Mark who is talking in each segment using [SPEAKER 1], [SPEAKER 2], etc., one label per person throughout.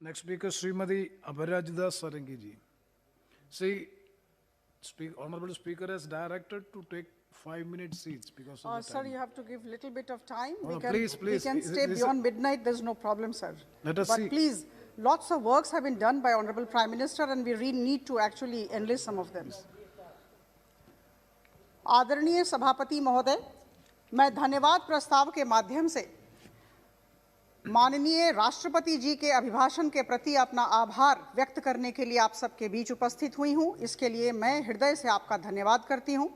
[SPEAKER 1] Next speaker, Srimati Abhirajda Sarangi ji. See, Honorable Speaker has directed to take 5 minute seats because of the
[SPEAKER 2] Sir,
[SPEAKER 1] time.
[SPEAKER 2] you have to give little bit of time.
[SPEAKER 1] No,
[SPEAKER 2] we can,
[SPEAKER 1] please.
[SPEAKER 2] We can stay beyond midnight. There's no problem, sir.
[SPEAKER 1] Let us
[SPEAKER 2] but
[SPEAKER 1] see.
[SPEAKER 2] Please, lots of works have been done by Honorable Prime Minister, and we really need to actually enlist some of them. आदरणीय सभापति महोदय, मैं धन्यवाद प्रस्ताव के माध्यम से माननीय राष्ट्रपति जी के अभिभाषण के प्रति अपना आभार व्यक्त करने के लिए आप सबके बीच उपस्थित हुई हूं। इसके लिए मैं हृदय से आपका धन्यवाद करती हूं।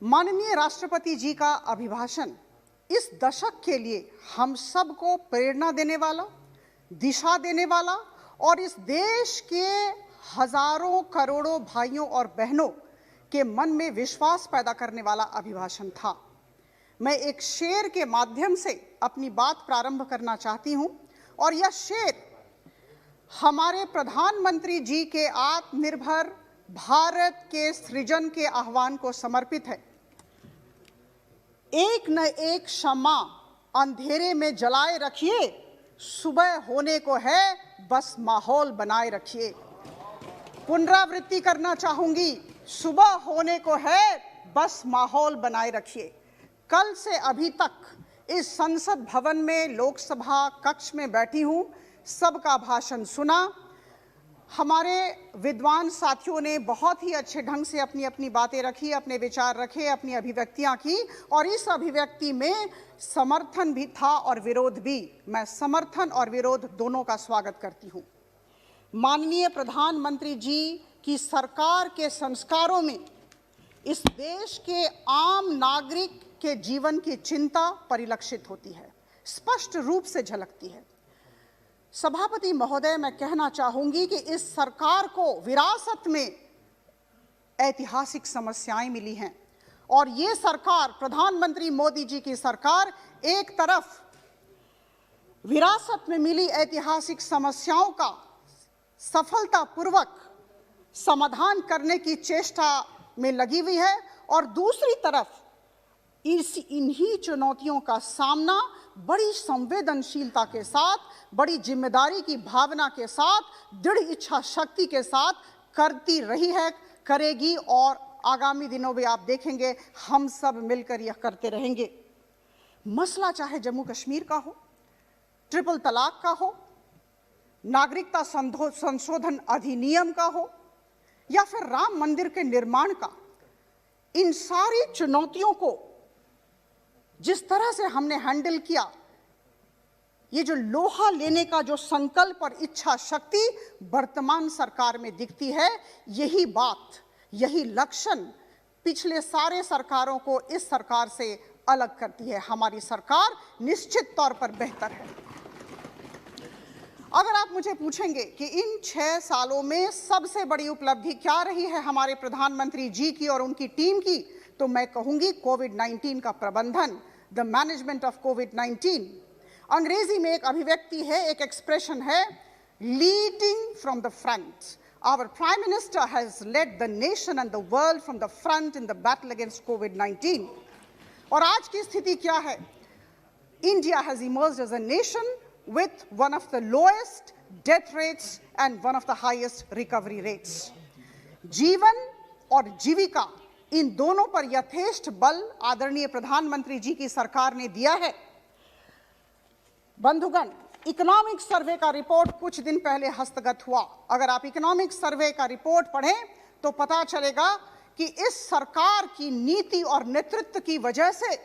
[SPEAKER 2] माननीय राष्ट्रपति जी का अभिभाषण इस दशक के लिए हम सबको प्रेरणा देने वाला, दिशा देने वाला और इस देश के हजारों करोड़ों भाइयों और बहनों के मन में विश्वास पैदा करने वाला अभिभाषण था। मैं एक शेर के माध्यम से अपनी बात प्रारंभ करना चाहती हूं और यह शेर हमारे प्रधानमंत्री जी के आत्मनिर्भर भारत के सृजन के आह्वान को समर्पित है। एक न एक शम्मा अंधेरे में जलाए रखिए, सुबह होने को है बस माहौल बनाए रखिए। पुनरावृत्ति करना चाहूंगी, सुबह होने को है बस माहौल बनाए रखिए। कल से अभी तक इस संसद भवन में लोकसभा कक्ष में बैठी हूं, सबका भाषण सुना। हमारे विद्वान साथियों ने बहुत ही अच्छे ढंग से अपनी अपनी बातें रखी, अपने विचार रखे, अपनी अभिव्यक्तियां की और इस अभिव्यक्ति में समर्थन भी था और विरोध भी। मैं समर्थन और विरोध दोनों का स्वागत करती हूं। माननीय प्रधानमंत्री जी की सरकार के संस्कारों में इस देश के आम नागरिक के जीवन की चिंता परिलक्षित होती है, स्पष्ट रूप से झलकती है। सभापति महोदय, मैं कहना चाहूंगी कि इस सरकार को विरासत में ऐतिहासिक समस्याएं मिली हैं और ये सरकार, प्रधानमंत्री मोदी जी की सरकार, एक तरफ विरासत में मिली ऐतिहासिक समस्याओं का सफलतापूर्वक समाधान करने की चेष्टा में लगी हुई है और दूसरी तरफ इन्हीं चुनौतियों का सामना बड़ी संवेदनशीलता के साथ, बड़ी जिम्मेदारी की भावना के साथ, दृढ़ इच्छा शक्ति के साथ करती रही है, करेगी और आगामी दिनों में आप देखेंगे हम सब मिलकर यह करते रहेंगे। मसला चाहे जम्मू कश्मीर का हो, ट्रिपल तलाक का हो, नागरिकता संशोधन अधिनियम का हो या फिर राम मंदिर के निर्माण का, इन सारी चुनौतियों को जिस तरह से हमने हैंडल किया, ये जो लोहा लेने का जो संकल्प और इच्छा शक्ति वर्तमान सरकार में दिखती है, यही बात, यही लक्षण पिछले सारे सरकारों को इस सरकार से अलग करती है। हमारी सरकार निश्चित तौर पर बेहतर है। अगर आप मुझे पूछेंगे कि इन 6 सालों में सबसे बड़ी उपलब्धि क्या रही है हमारे प्रधानमंत्री जी की और उनकी टीम की, तो मैं कहूंगी कोविड-19 का प्रबंधन, द मैनेजमेंट ऑफ कोविड-19। अंग्रेजी में एक अभिव्यक्ति है, एक एक्सप्रेशन है, leading from the front. Our prime minister has led the nation and the world from the front in the battle against कोविड-19। और आज की स्थिति क्या है? India has emerged as a nation with one of the lowest death rates and one of the highest recovery rates. जीवन और जीविका, इन दोनों पर यथेष्ट बल आदरणीय प्रधानमंत्री जी की सरकार ने दिया है। बंधुगण, इकोनॉमिक सर्वे का रिपोर्ट कुछ दिन पहले हस्तगत हुआ। अगर आप इकोनॉमिक सर्वे का रिपोर्ट पढ़ें तो पता चलेगा कि इस सरकार की नीति और नेतृत्व की वजह से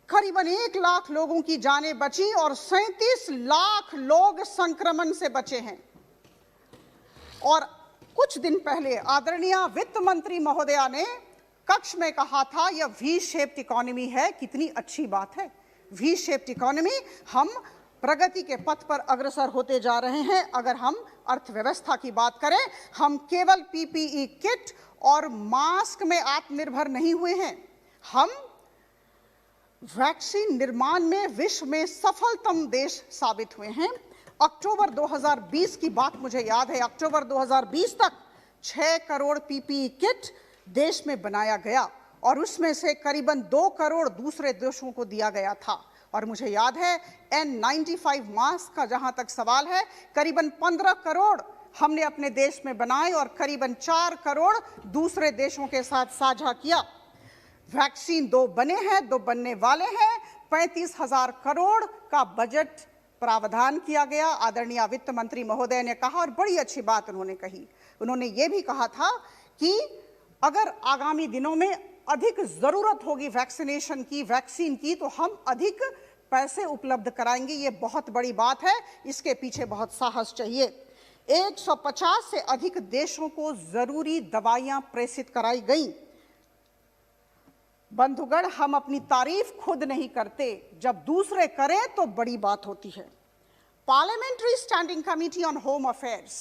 [SPEAKER 2] करीबन 1 लाख लोगों की जानें बची और 37 लाख लोग संक्रमण से बचे हैं। और कुछ दिन पहले आदरणीय वित्त मंत्री महोदया ने कक्ष में कहा था, यह वी शेप्ड इकोनॉमी है। कितनी अच्छी बात है, वी शेप्ड इकोनॉमी। हम प्रगति के पथ पर अग्रसर होते जा रहे हैं। अगर हम अर्थव्यवस्था की बात करें, हम केवल पीपीई किट और मास्क में आत्मनिर्भर नहीं हुए हैं, हम वैक्सीन निर्माण में विश्व में सफलतम देश साबित हुए हैं। अक्टूबर 2020 की बात मुझे याद है, अक्टूबर 2020 तक 6 करोड़ पीपीई किट देश में बनाया गया और उसमें से करीबन 2 करोड़ दूसरे देशों को दिया गया था। और मुझे याद है N95 मास्क का जहां तक सवाल है, करीबन 15 करोड़ हमने अपने देश में बनाए और करीबन 4 करोड़ दूसरे देशों के साथ साझा किया। वैक्सीन 2 बने हैं, 2 बनने वाले हैं। 35,000 करोड़ का बजट प्रावधान किया गया। आदरणीय वित्त मंत्री महोदय ने कहा, और बड़ी अच्छी बात उन्होंने कही, उन्होंने ये भी कहा था कि अगर आगामी दिनों में अधिक जरूरत होगी वैक्सीनेशन की, वैक्सीन की, तो हम अधिक पैसे उपलब्ध कराएंगे। ये बहुत बड़ी बात है, इसके पीछे बहुत साहस चाहिए। 150 से अधिक देशों को जरूरी दवाइयां प्रेषित कराई गई। बंधुगण, हम अपनी तारीफ खुद नहीं करते, जब दूसरे करें तो बड़ी बात होती है। Parliamentary standing committee on home affairs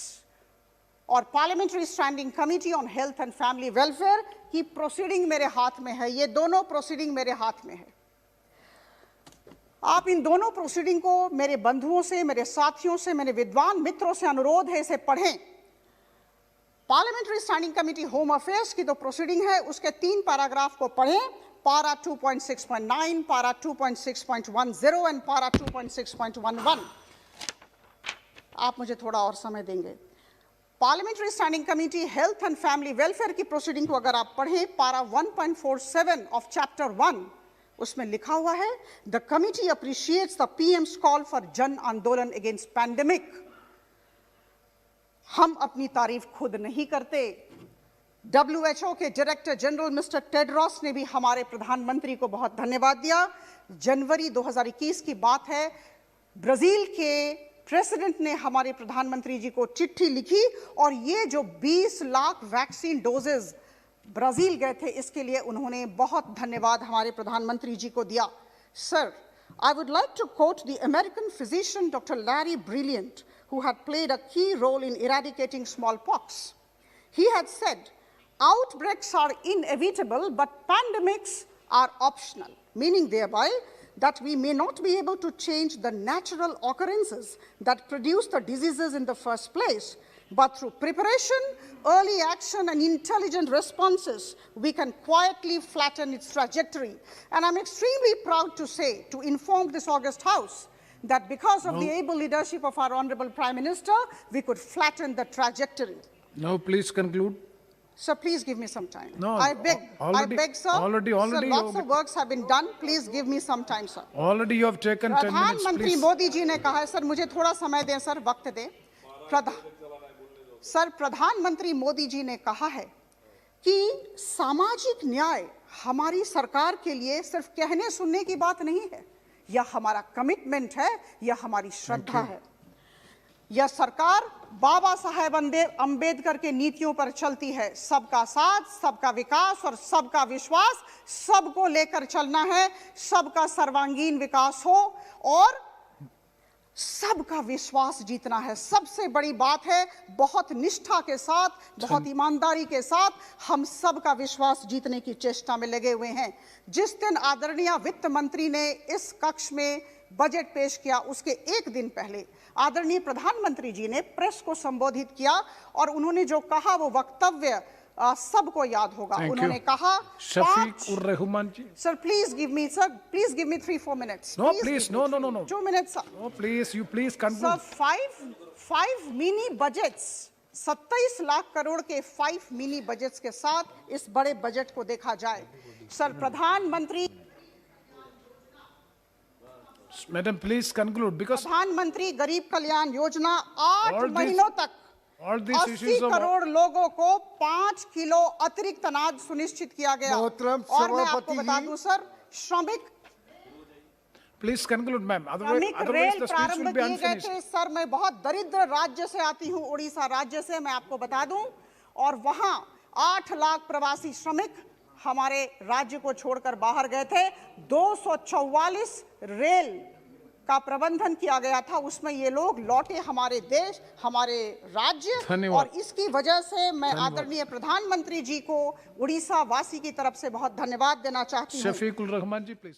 [SPEAKER 2] और parliamentary standing committee on health and family welfare की प्रोसीडिंग मेरे हाथ में है। ये दोनों प्रोसीडिंग मेरे हाथ में है। आप इन दोनों प्रोसीडिंग को मेरे बंधुओं से, मेरे साथियों से, मेरे विद्वान मित्रों से अनुरोध है, इसे पढ़ें। Parliamentary standing committee home affairs की तो प्रोसीडिंग है, उसके 3 पैराग्राफ को पढ़ें। पारा 2.6.9, पारा 2.6.10 एंड पारा 2.6.11। आप मुझे थोड़ा और समय देंगे। Parliamentary standing committee health and family welfare की प्रोसीडिंग को अगर आप पढ़ें, पारा 1.47 ऑफ चैप्टर 1, उसमें लिखा हुआ है, the committee appreciates the PM's call for जन आंदोलन अगेंस्ट पैंडेमिक। हम अपनी तारीफ खुद नहीं करते। WHO के डायरेक्टर जनरल मिस्टर टेड्रोस ने भी हमारे प्रधानमंत्री को बहुत धन्यवाद दिया। जनवरी 2021 की बात है, ब्राजील के प्रेसिडेंट ने हमारे प्रधानमंत्री जी को चिट्ठी लिखी और ये जो 20 लाख वैक्सीन डोजेज ब्राजील गए थे, इसके लिए उन्होंने बहुत धन्यवाद हमारे प्रधानमंत्री जी को दिया। Sir, I would like to quote the American physician Dr. Larry Brilliant, who had played a key role in eradicating smallpox. He had said, outbreaks are inevitable, but pandemics are optional, meaning thereby that we may not be able to change the natural occurrences that produce the diseases in the first place, but through preparation, early action, and intelligent responses, we can quietly flatten its trajectory. And I'm extremely proud to say, to inform this august House, that because of the able leadership of our Honorable Prime Minister, we could flatten the trajectory.
[SPEAKER 1] Now, please conclude.
[SPEAKER 2] Sir, please give me some time.
[SPEAKER 1] No,
[SPEAKER 2] I beg, sir.
[SPEAKER 1] Already,
[SPEAKER 2] sir, lots of works have been done. Please give me some time, sir.
[SPEAKER 1] Already you have taken 10 minutes,
[SPEAKER 2] प्रधानमंत्री
[SPEAKER 1] please.
[SPEAKER 2] Modi ji ने कहा है, sir मुझे थोड़ा समय दें, sir वक्त दें। सर, प्रधानमंत्री मोदी जी ने कहा है कि सामाजिक न्याय हमारी सरकार के लिए सिर्फ कहने सुनने की बात नहीं है, यह हमारा कमिटमेंट है, यह हमारी श्रद्धा है। यह सरकार बाबा साहेब अंबेडकर के नीतियों पर चलती है। सबका साथ, सबका विकास और सबका विश्वास, सबको लेकर चलना है, सबका सर्वांगीण विकास हो और सबका विश्वास जीतना है। सबसे बड़ी बात है, बहुत निष्ठा के साथ, बहुत ईमानदारी के साथ हम सबका विश्वास जीतने की चेष्टा में लगे हुए हैं। जिस दिन आदरणीय वित्त मंत्री ने इस कक्ष में बजट पेश किया, उसके एक दिन पहले आदरणीय प्रधानमंत्री जी ने प्रेस को संबोधित किया और उन्होंने जो कहा वो वक्तव्य सबको याद होगा। उन्होंने कहा,
[SPEAKER 1] Shafiq ur Rahman ji,
[SPEAKER 2] sir please give me, sir please give me 3-4 minutes.
[SPEAKER 1] No, please, no.
[SPEAKER 2] 2 minutes, sir.
[SPEAKER 1] No, please, you please conclude.
[SPEAKER 2] Sir, 5 mini budgets, 27 lakh crore के 5 मिनी बजट्स के साथ इस बड़े बजट को देखा जाए। सर, प्रधानमंत्री,
[SPEAKER 1] Madam, please conclude because
[SPEAKER 2] प्रधानमंत्री गरीब कल्याण योजना 8 महीनों तक
[SPEAKER 1] all these
[SPEAKER 2] 80
[SPEAKER 1] issues of
[SPEAKER 2] crore लोगों को 5 किलो अतिरिक्त अनाज सुनिश्चित किया गया। और मैं आपको बता दूं सर, श्रमिक
[SPEAKER 1] please conclude, ma'am. Otherwise
[SPEAKER 2] rail
[SPEAKER 1] the speech
[SPEAKER 2] प्रारंभ
[SPEAKER 1] will be
[SPEAKER 2] किए गए
[SPEAKER 1] unfinished.
[SPEAKER 2] थे। सर, मैं बहुत दरिद्र राज्य से आती हूँ, उड़ीसा राज्य से, मैं आपको बता दूं, और वहां 8 लाख प्रवासी श्रमिक हमारे राज्य को छोड़कर बाहर गए थे। 244 रेल का प्रबंधन किया गया था, उसमें ये लोग लौटे हमारे देश, हमारे राज्य, और इसकी वजह से मैं आदरणीय प्रधानमंत्री जी को उड़ीसा वासी की तरफ से बहुत धन्यवाद देना चाहती हूँ।
[SPEAKER 1] शफीक उर रहमान जी, प्लीज।